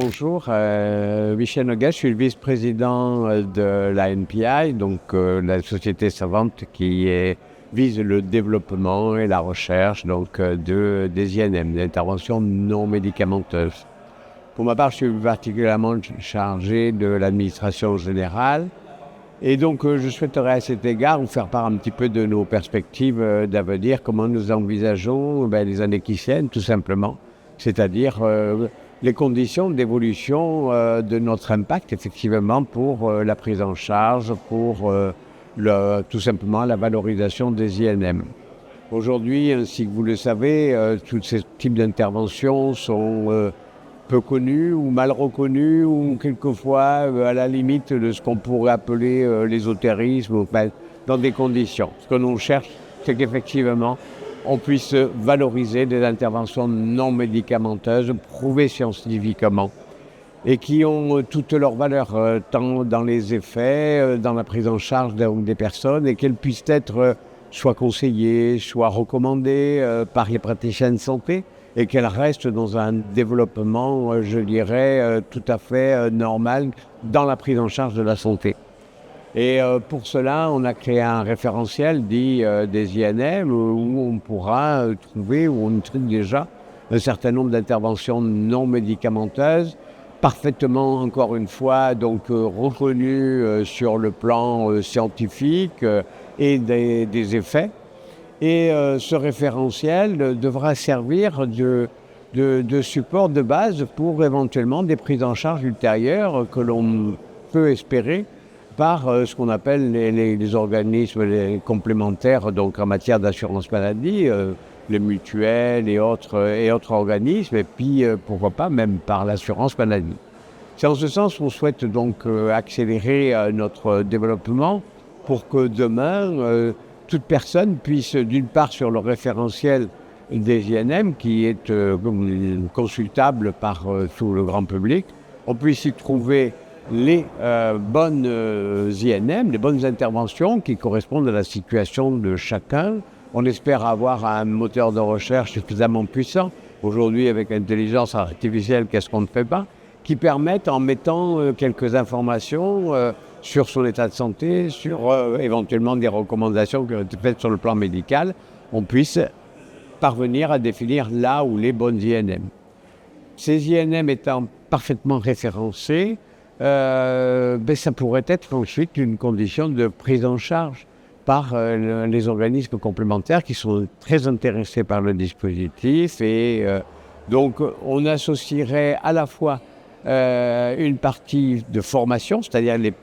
bonjour. Michel Noguet, je suis le vice-président de la NPI, donc la société savante vise le développement et la recherche des INM, des interventions non médicamenteuses. Pour ma part, je suis particulièrement chargé de l'administration générale et donc je souhaiterais à cet égard vous faire part un petit peu de nos perspectives d'avenir, comment nous envisageons les années qui viennent, tout simplement, c'est-à-dire les conditions d'évolution de notre impact, effectivement, pour la prise en charge, pour tout simplement la valorisation des INM. Aujourd'hui, ainsi que vous le savez, tous ces types d'interventions sont peu connus ou mal reconnus ou quelquefois à la limite de ce qu'on pourrait appeler l'ésotérisme, dans des conditions. Ce que l'on cherche, c'est qu'effectivement, on puisse valoriser des interventions non médicamenteuses, prouvées scientifiquement, et qui ont toute leur valeur, tant dans les effets, dans la prise en charge des personnes, et qu'elles puissent être soit conseillées, soit recommandées par les praticiens de santé, et qu'elles restent dans un développement, je dirais, tout à fait normal dans la prise en charge de la santé. Et pour cela, on a créé un référentiel dit des INM où on pourra trouver, où on trouve déjà un certain nombre d'interventions non médicamenteuses, parfaitement, encore une fois, reconnues sur le plan scientifique et des effets. Et ce référentiel devra servir de support de base pour éventuellement des prises en charge ultérieures que l'on peut espérer par ce qu'on appelle les organismes complémentaires en matière d'assurance maladie, les mutuelles et autres organismes, et puis pourquoi pas même par l'assurance maladie. C'est en ce sens qu'on souhaite accélérer notre développement pour que demain, toute personne puisse, d'une part sur le référentiel des INM qui est consultable par tout le grand public, on puisse y trouver les bonnes INM, les bonnes interventions qui correspondent à la situation de chacun. On espère avoir un moteur de recherche suffisamment puissant. Aujourd'hui, avec l'intelligence artificielle, qu'est-ce qu'on ne fait pas, qui permettent, en mettant quelques informations sur son état de santé, sur éventuellement des recommandations qui ont été faites sur le plan médical, on puisse parvenir à définir là où les bonnes INM. Ces INM étant parfaitement référencés, ça pourrait être ensuite une condition de prise en charge par les organismes complémentaires qui sont très intéressés par le dispositif et donc on associerait à la fois une partie de formation, c'est-à-dire les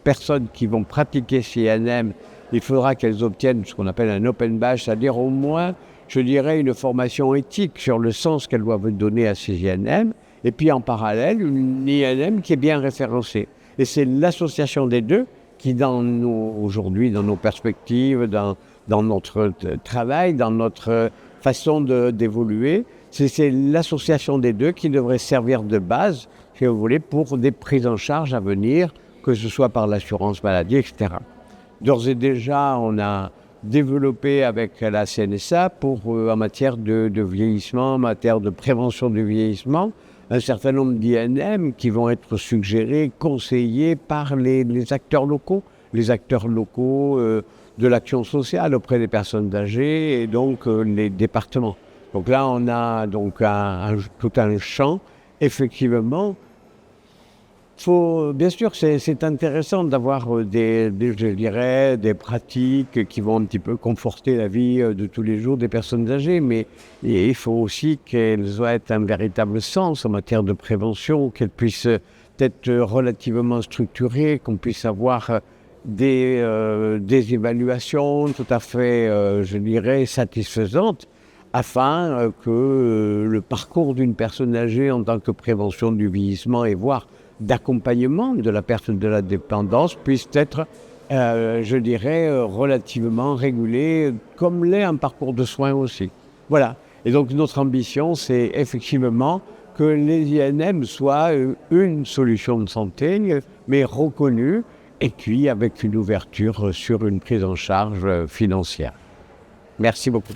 personnes qui vont pratiquer ces INM, il faudra qu'elles obtiennent ce qu'on appelle un open badge, c'est-à-dire au moins, je dirais, une formation éthique sur le sens qu'elles doivent donner à ces INM, et puis en parallèle, une INM qui est bien référencée. Et c'est l'association des deux qui, aujourd'hui, dans nos perspectives, dans notre travail, dans notre façon d'évoluer, c'est l'association des deux qui devrait servir de base, si vous voulez, pour des prises en charge à venir, que ce soit par l'assurance maladie, etc. D'ores et déjà, on a développé avec la CNSA en matière de vieillissement, en matière de prévention du vieillissement, un certain nombre d'INM qui vont être suggérés, conseillés par les acteurs locaux de l'action sociale auprès des personnes âgées et donc les départements. Donc là, on a tout un champ, effectivement. Bien sûr, c'est intéressant d'avoir des pratiques qui vont un petit peu conforter la vie de tous les jours des personnes âgées, mais il faut aussi qu'elles aient un véritable sens en matière de prévention, qu'elles puissent être relativement structurées, qu'on puisse avoir des évaluations tout à fait, je dirais, satisfaisantes, afin que le parcours d'une personne âgée en tant que prévention du vieillissement et voire d'accompagnement de la perte de la dépendance puisse être, je dirais, relativement régulé, comme l'est un parcours de soins aussi. Voilà. Et donc notre ambition, c'est effectivement que les INM soient une solution de santé, mais reconnue, et puis avec une ouverture sur une prise en charge financière. Merci beaucoup.